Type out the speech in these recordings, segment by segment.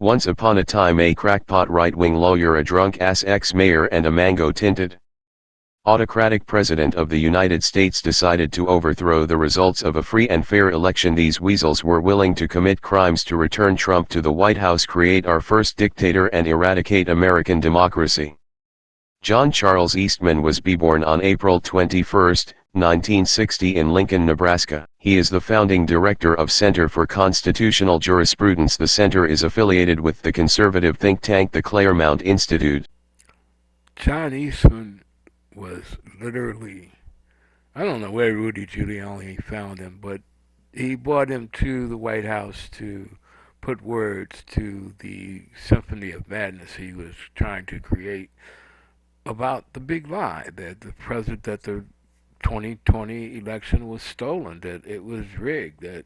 Once upon a time a crackpot right-wing lawyer, a drunk-ass ex-mayor and a mango-tinted autocratic president of the United States decided to overthrow the results of a free and fair election. These weasels were willing to commit crimes to return Trump to the White House, create our first dictator and eradicate American democracy. John Charles Eastman was born on April 21, 1960 in Lincoln, Nebraska. He is the founding director of Center for Constitutional Jurisprudence. The center is affiliated with the conservative think tank the Claremont Institute. John Eastman was literally, I don't know where Rudy Giuliani found him, but he brought him to the White House to put words to the symphony of madness he was trying to create about the big lie that the 2020 election was stolen, that it was rigged, that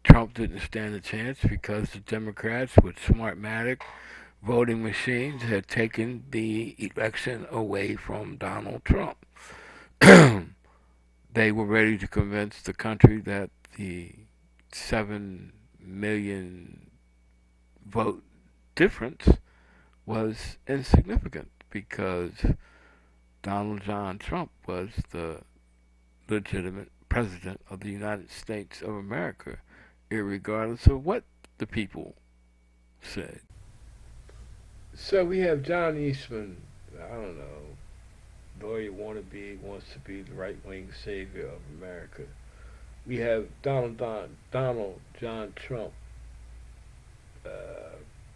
Trump didn't stand a chance because the Democrats with Smartmatic voting machines had taken the election away from Donald Trump. They were ready to convince the country that the 7 million vote difference was insignificant because Donald John Trump was the legitimate president of the United States of America, irregardless of what the people said. So we have John Eastman, I don't know, lawyer wannabe, wants to be the right wing savior of America. We have Donald John Trump,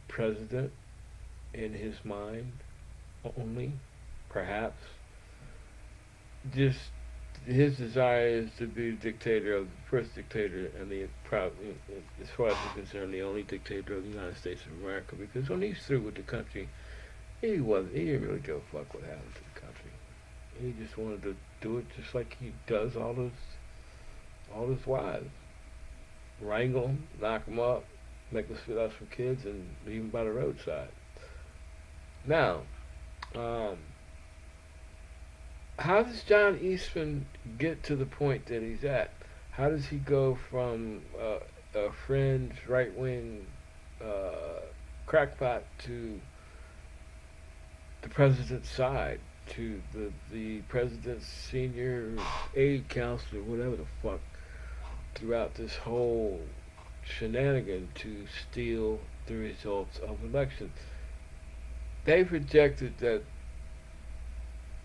president in his mind only, perhaps. Just his desire is to be the dictator of the first dictator and as far as I'm concerned, the only dictator of the United States of America. Because when he's through with the country, he didn't really give a fuck what happened to the country. He just wanted to do it just like he does all his wives. Wrangle them, knock them up, make us feel us for kids, and leave them by the roadside. Now, how does John Eastman get to the point that he's at? How does he go from a fringe right-wing crackpot to the president's side, to the president's senior aide counselor, whatever the fuck, throughout this whole shenanigan to steal the results of elections? They projected that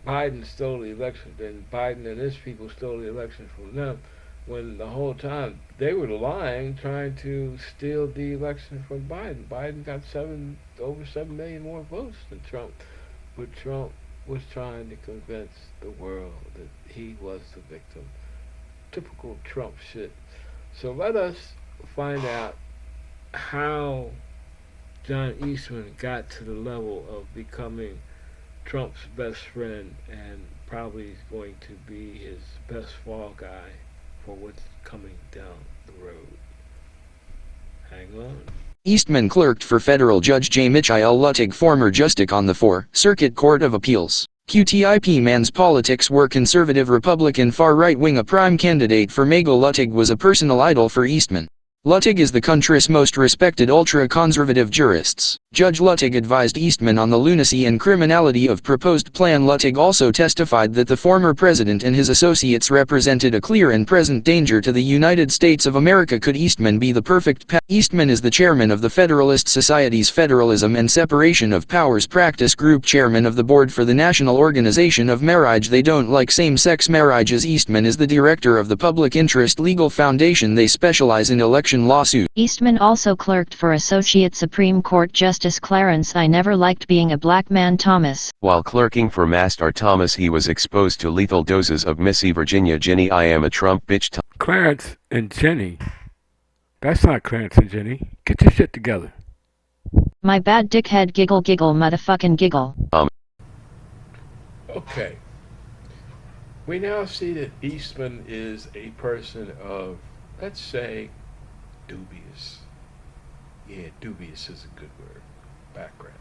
Biden stole the election, and Biden and his people stole the election from them, when the whole time they were lying, trying to steal the election from Biden. Biden got over 7 million more votes than Trump, but Trump was trying to convince the world that he was the victim. Typical Trump shit. So let us find out how John Eastman got to the level of becoming Trump's best friend, and probably is going to be his best fall guy for what's coming down the road. Hang on. Eastman clerked for federal Judge J. Michael Luttig, former justice on the 4th Circuit Court of Appeals. QTIP man's politics were conservative Republican far right-wing. A prime candidate for MAGA. Luttig was a personal idol for Eastman. Luttig is the country's most respected ultra-conservative jurists. Judge Luttig advised Eastman on the lunacy and criminality of proposed plan. Luttig also testified that the former president and his associates represented a clear and present danger to the United States of America. Could Eastman be the perfect path? Eastman is the chairman of the Federalist Society's Federalism and Separation of Powers Practice Group, chairman of the board for the National Organization of Marriage. They don't like same-sex marriages. Eastman is the director of the Public Interest Legal Foundation. They specialize in election lawsuit. Eastman also clerked for Associate Supreme Court Justice Clarence I never liked being a black man Thomas. While clerking for Master Thomas, he was exposed to lethal doses of Missy Virginia Jenny I am a Trump bitch. Clarence and Jenny. That's not Clarence and Jenny. Get your shit together. My bad dickhead, giggle giggle motherfucking giggle. Okay. We now see that Eastman is a person of, let's say, dubious. Yeah, dubious is a good word. Background.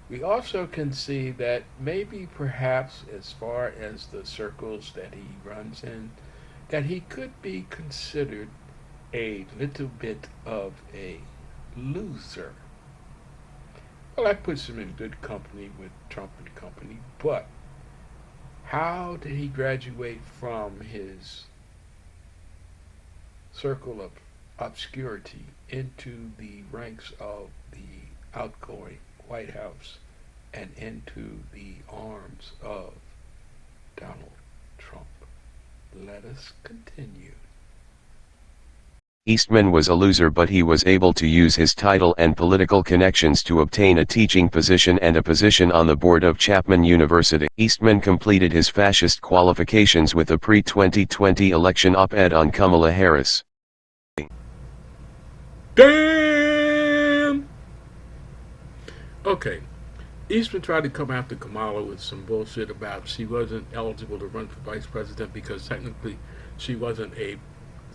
We also can see that maybe perhaps as far as the circles that he runs in, that he could be considered a little bit of a loser Well, that puts him in good company with Trump and company. But how did he graduate from his circle of obscurity into the ranks of the outgoing White House and into the arms of Donald Trump? Let us continue. Eastman was a loser, but he was able to use his title and political connections to obtain a teaching position and a position on the board of Chapman University. Eastman completed his fascist qualifications with a pre-2020 election op-ed on Kamala Harris. Damn! Okay, Eastman tried to come after Kamala with some bullshit about she wasn't eligible to run for vice president because technically she wasn't a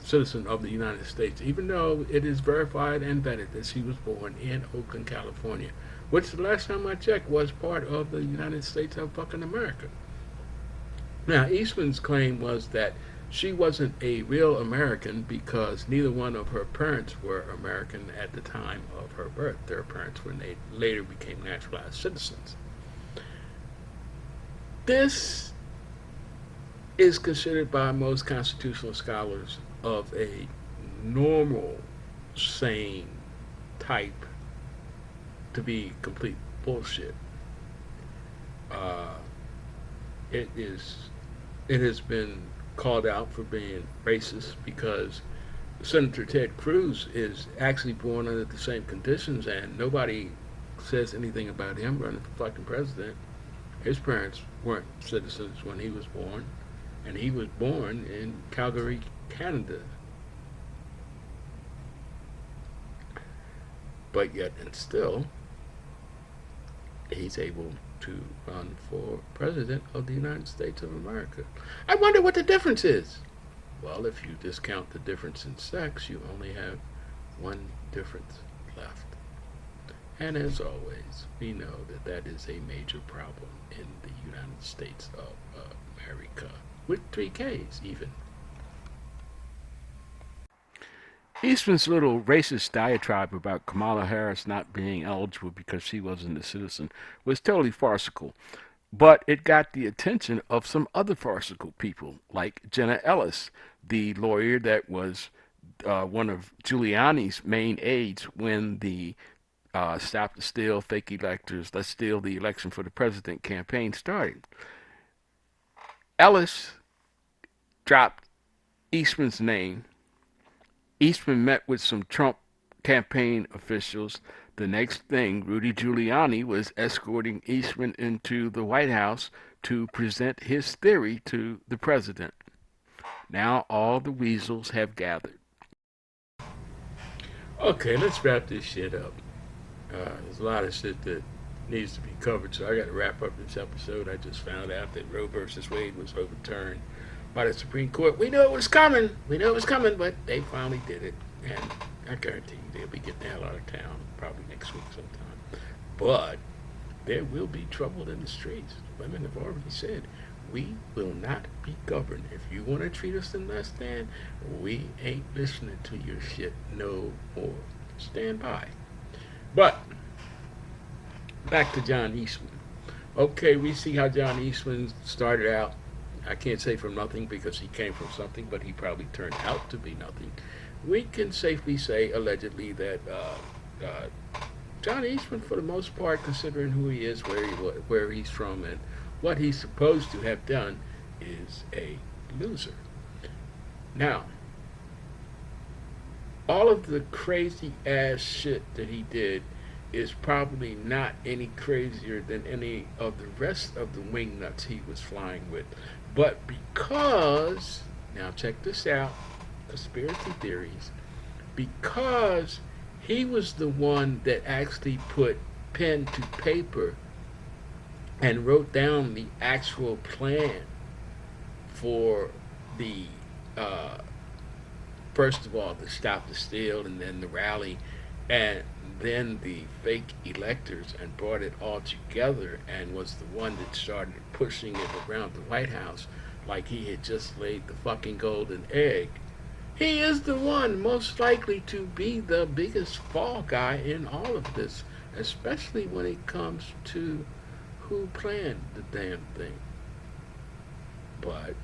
citizen of the United States, even though it is verified and vetted that she was born in Oakland, California, which the last time I checked was part of the United States of fucking America. Now, Eastman's claim was that she wasn't a real American because neither one of her parents were American at the time of her birth. Their parents were later became naturalized citizens. This is considered by most constitutional scholars of a normal, sane type to be complete bullshit. Uh, it has been called out for being racist because Senator Ted Cruz is actually born under the same conditions and nobody says anything about him running for fucking president. His parents weren't citizens when he was born, and he was born in Calgary, Canada. But yet and still, he's able to run for president of the United States of America. I wonder what the difference is. Well, if you discount the difference in sex, you only have one difference left. And as always, we know that that is a major problem in the United States of America, with 3 Ks even. Eastman's little racist diatribe about Kamala Harris not being eligible because she wasn't a citizen was totally farcical. But it got the attention of some other farcical people, like Jenna Ellis, the lawyer that was one of Giuliani's main aides when the Stop the Steal, Fake Electors, Let's Steal the Election for the President campaign started. Ellis dropped Eastman's name. Eastman met with some Trump campaign officials. The next thing, Rudy Giuliani was escorting Eastman into the White House to present his theory to the president. Now all the weasels have gathered. Okay, let's wrap this shit up. There's a lot of shit that needs to be covered, so I got to wrap up this episode. I just found out that Roe versus Wade was overturned by the Supreme Court. We knew it was coming. But they finally did it. And I guarantee you they'll be getting the hell out of town probably next week sometime. But there will be trouble in the streets. Women have already said, we will not be governed. If you want to treat us in less than, we ain't listening to your shit no more. Stand by. But back to John Eastman. Okay, we see how John Eastman started out. I can't say from nothing because he came from something, but he probably turned out to be nothing. We can safely say, allegedly, that John Eastman, for the most part, considering who he is, where he's from, and what he's supposed to have done, is a loser. Now, all of the crazy ass shit that he did is probably not any crazier than any of the rest of the wingnuts he was flying with. But because, now check this out, conspiracy theories, because he was the one that actually put pen to paper and wrote down the actual plan for the first of all the Stop the Steal and then the rally and then the fake electors, and brought it all together, and was the one that started pushing it around the White House like he had just laid the fucking golden egg. He is the one most likely to be the biggest fall guy in all of this, especially when it comes to who planned the damn thing. But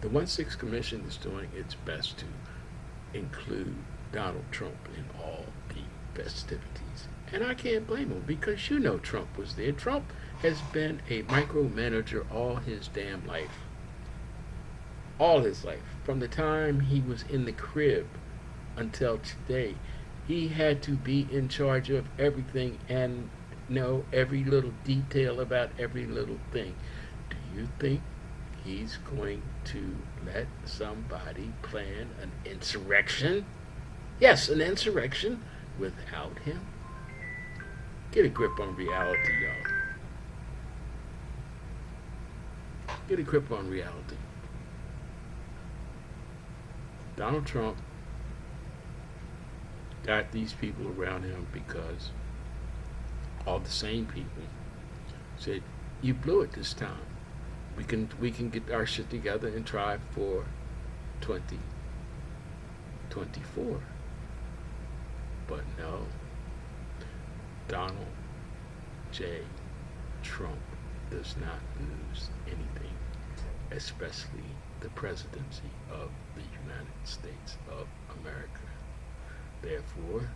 the 1/6 Commission is doing its best to include Donald Trump in all the festivities. And I can't blame him because you know Trump was there. Trump has been a micromanager all his damn life. All his life. From the time he was in the crib until today, he had to be in charge of everything and know every little detail about every little thing. Do you think he's going to let somebody plan an insurrection? Yes, an insurrection without him? Get a grip on reality, y'all. Get a grip on reality. Donald Trump got these people around him because all the same people said, "You blew it this time. We can get our shit together and try for 2024." But no, Donald J. Trump does not lose anything, especially the presidency of the United States of America. Therefore,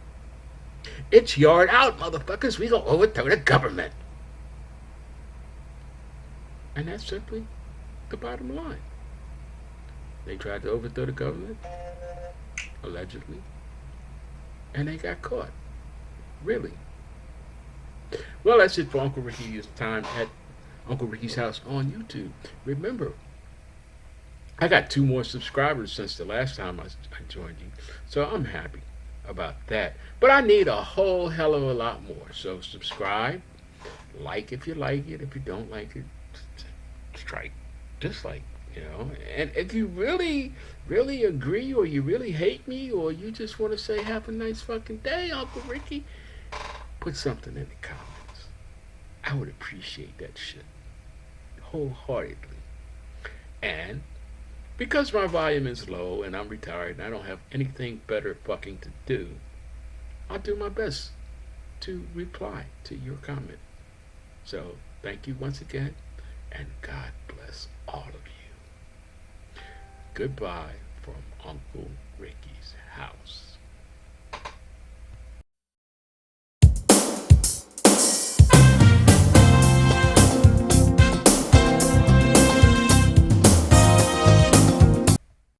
it's yard out, motherfuckers. We gonna overthrow the government. And that's simply the bottom line. They tried to overthrow the government, allegedly, and they got caught. Really. Well, that's it for Uncle Ricky's time at Uncle Ricky's house on YouTube. Remember, I got 2 more subscribers since the last time I joined you, so I'm happy about that. But I need a whole hell of a lot more. So subscribe, like if you like it. If you don't like it, strike, dislike. And if you really, really agree, or you really hate me, or you just want to say have a nice fucking day, Uncle Ricky, put something in the comments. I would appreciate that shit wholeheartedly. And because my volume is low and I'm retired and I don't have anything better fucking to do, I'll do my best to reply to your comment. So thank you once again, and God bless all of you. Goodbye from Uncle Ricky's house.